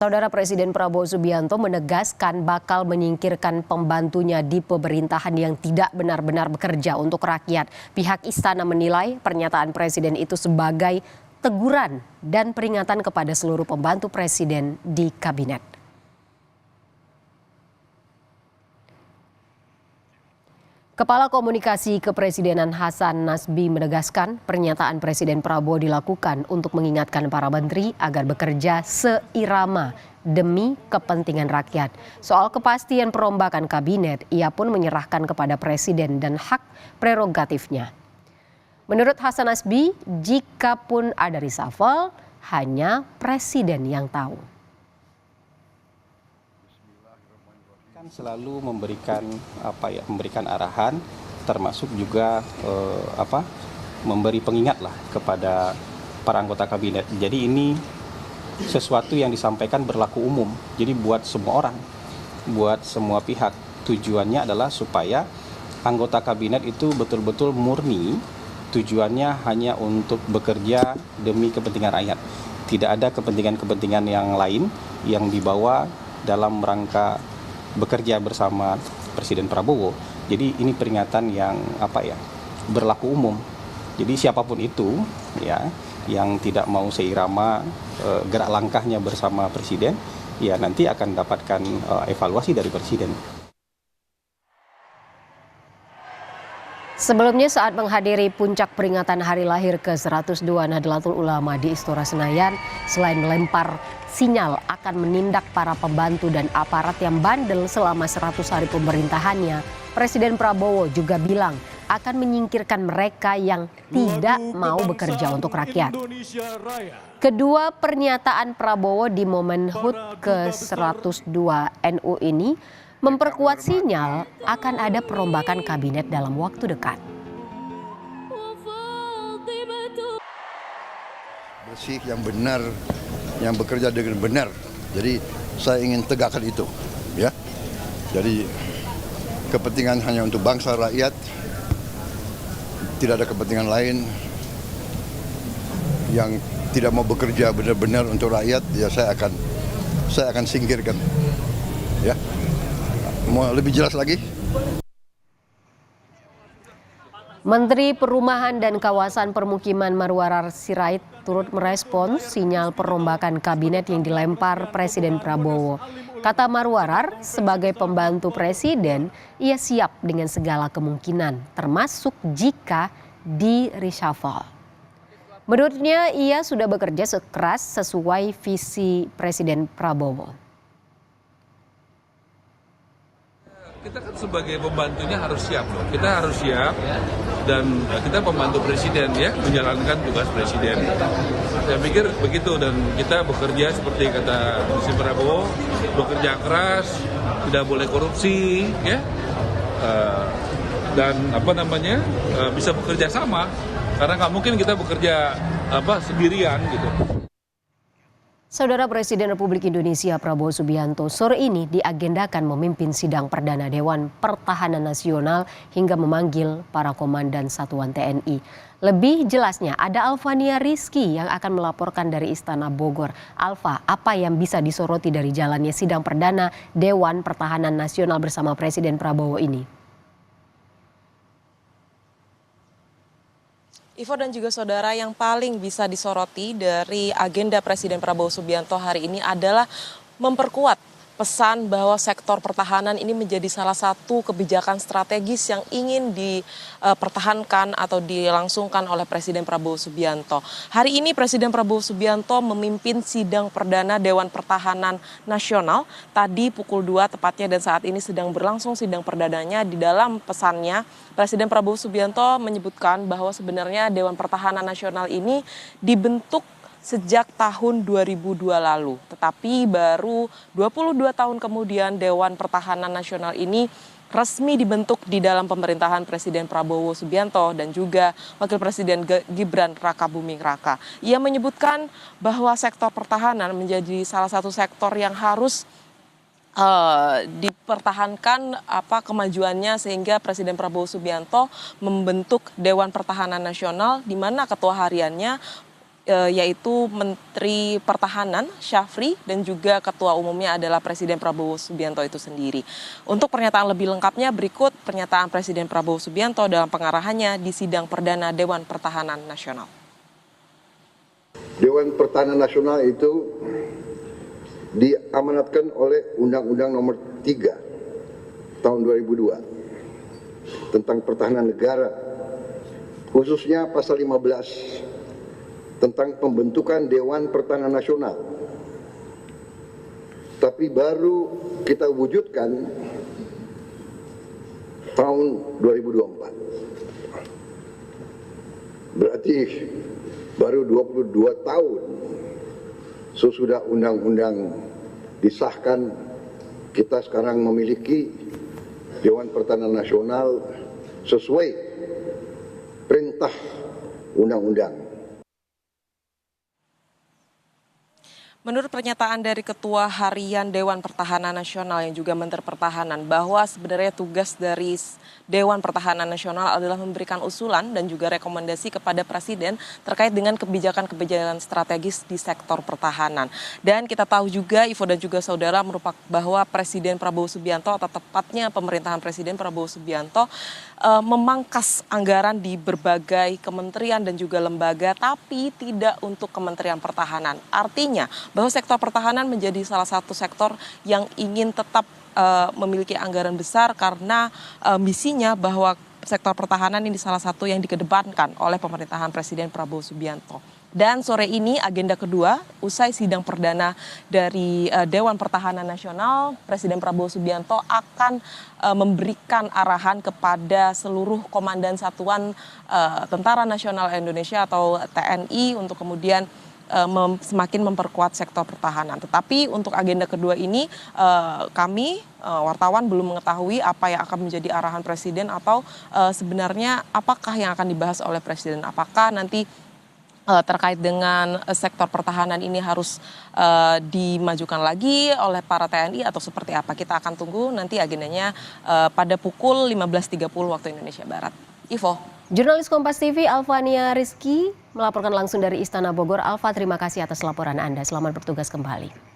Saudara Presiden Prabowo Subianto menegaskan bakal menyingkirkan pembantunya di pemerintahan yang tidak benar-benar bekerja untuk rakyat. Pihak istana menilai pernyataan Presiden itu sebagai teguran dan peringatan kepada seluruh pembantu Presiden di kabinet. Kepala Komunikasi Kepresidenan Hasan Nasbi menegaskan pernyataan Presiden Prabowo dilakukan untuk mengingatkan para menteri agar bekerja seirama demi kepentingan rakyat. Soal kepastian perombakan kabinet, ia pun menyerahkan kepada Presiden dan hak prerogatifnya. Menurut Hasan Nasbi, jika pun ada reshuffle, hanya Presiden yang tahu. Selalu memberikan arahan, termasuk juga memberi pengingat lah kepada para anggota kabinet. Jadi ini sesuatu yang disampaikan berlaku umum. Jadi buat semua orang, buat semua pihak. Tujuannya adalah supaya anggota kabinet itu betul-betul murni. Tujuannya hanya untuk bekerja demi kepentingan rakyat. Tidak ada kepentingan-kepentingan yang lain yang dibawa dalam rangka bekerja bersama Presiden Prabowo. Jadi ini peringatan yang berlaku umum. Jadi siapapun itu yang tidak mau seirama gerak langkahnya bersama Presiden, ya nanti akan dapatkan evaluasi dari Presiden. Sebelumnya saat menghadiri puncak peringatan hari lahir ke-102 Nahdlatul Ulama di Istora Senayan, selain melempar sinyal akan menindak para pembantu dan aparat yang bandel selama 100 hari pemerintahannya, Presiden Prabowo juga bilang akan menyingkirkan mereka yang tidak mau bekerja untuk rakyat. Kedua pernyataan Prabowo di momen HUT ke-102 NU ini memperkuat sinyal akan ada perombakan kabinet dalam waktu dekat. Bersih, yang benar, yang bekerja dengan benar. Jadi saya ingin tegakkan itu, ya. Jadi kepentingan hanya untuk bangsa rakyat, tidak ada kepentingan lain. Yang tidak mau bekerja benar-benar untuk rakyat, ya saya akan singkirkan, ya. Mau lebih jelas lagi? Menteri Perumahan dan Kawasan Permukiman Marwarar Sirait turut merespons sinyal perombakan kabinet yang dilempar Presiden Prabowo. Kata Marwarar, sebagai pembantu Presiden, ia siap dengan segala kemungkinan, termasuk jika di reshuffle. Menurutnya, ia sudah bekerja sekeras sesuai visi Presiden Prabowo. Kita kan sebagai pembantunya harus siap loh. Kita harus siap dan kita pembantu presiden ya, menjalankan tugas presiden. Saya pikir begitu dan kita bekerja seperti kata Presiden Prabowo, bekerja keras, tidak boleh korupsi ya. Dan bisa bekerja sama karena nggak mungkin kita bekerja sendirian gitu. Saudara Presiden Republik Indonesia Prabowo Subianto sore ini diagendakan memimpin sidang perdana Dewan Pertahanan Nasional hingga memanggil para komandan satuan TNI. Lebih jelasnya ada Alfania Rizky yang akan melaporkan dari Istana Bogor. Alfa, apa yang bisa disoroti dari jalannya sidang perdana Dewan Pertahanan Nasional bersama Presiden Prabowo ini? Ivo dan juga saudara, yang paling bisa disoroti dari agenda Presiden Prabowo Subianto hari ini adalah memperkuat pesan bahwa sektor pertahanan ini menjadi salah satu kebijakan strategis yang ingin dipertahankan atau dilangsungkan oleh Presiden Prabowo Subianto. Hari ini Presiden Prabowo Subianto memimpin sidang perdana Dewan Pertahanan Nasional tadi pukul 2 tepatnya, dan saat ini sedang berlangsung sidang perdananya. Di dalam pesannya Presiden Prabowo Subianto menyebutkan bahwa sebenarnya Dewan Pertahanan Nasional ini dibentuk sejak tahun 2002 lalu. Tetapi baru 22 tahun kemudian Dewan Pertahanan Nasional ini resmi dibentuk di dalam pemerintahan Presiden Prabowo Subianto dan juga Wakil Presiden Gibran Rakabuming Raka. Ia menyebutkan bahwa sektor pertahanan menjadi salah satu sektor yang harus dipertahankan kemajuannya, sehingga Presiden Prabowo Subianto membentuk Dewan Pertahanan Nasional di mana ketua hariannya yaitu Menteri Pertahanan Syafri dan juga Ketua Umumnya adalah Presiden Prabowo Subianto itu sendiri. Untuk pernyataan lebih lengkapnya berikut pernyataan Presiden Prabowo Subianto dalam pengarahannya di sidang perdana Dewan Pertahanan Nasional. Dewan Pertahanan Nasional itu diamanatkan oleh Undang-Undang Nomor 3 Tahun 2002 tentang Pertahanan Negara, khususnya pasal 15 tentang pembentukan Dewan Pertahanan Nasional. Tapi baru kita wujudkan tahun 2024. Berarti baru 22 tahun sesudah undang-undang disahkan, kita sekarang memiliki Dewan Pertahanan Nasional sesuai perintah undang-undang. Menurut pernyataan dari Ketua Harian Dewan Pertahanan Nasional yang juga Menteri Pertahanan, bahwa sebenarnya tugas dari Dewan Pertahanan Nasional adalah memberikan usulan dan juga rekomendasi kepada Presiden terkait dengan kebijakan-kebijakan strategis di sektor pertahanan. Dan kita tahu juga, Ivo dan juga saudara, merupakan bahwa Presiden Prabowo Subianto atau tepatnya pemerintahan Presiden Prabowo Subianto memangkas anggaran di berbagai kementerian dan juga lembaga, tapi tidak untuk Kementerian Pertahanan. Artinya bahwa sektor pertahanan menjadi salah satu sektor yang ingin tetap memiliki anggaran besar karena misinya bahwa sektor pertahanan ini salah satu yang dikedepankan oleh pemerintahan Presiden Prabowo Subianto. Dan sore ini agenda kedua, usai sidang perdana dari Dewan Pertahanan Nasional, Presiden Prabowo Subianto akan memberikan arahan kepada seluruh komandan satuan Tentara Nasional Indonesia atau TNI untuk kemudian semakin memperkuat sektor pertahanan. Tetapi untuk agenda kedua ini kami wartawan belum mengetahui apa yang akan menjadi arahan Presiden atau sebenarnya apakah yang akan dibahas oleh Presiden. Apakah nanti terkait dengan sektor pertahanan ini harus dimajukan lagi oleh para TNI atau seperti apa. Kita akan tunggu nanti agendanya pada pukul 15.30 waktu Indonesia Barat. Ivo. Jurnalis Kompas TV Alvania Rizky melaporkan langsung dari Istana Bogor. Alva, terima kasih atas laporan Anda. Selamat bertugas kembali.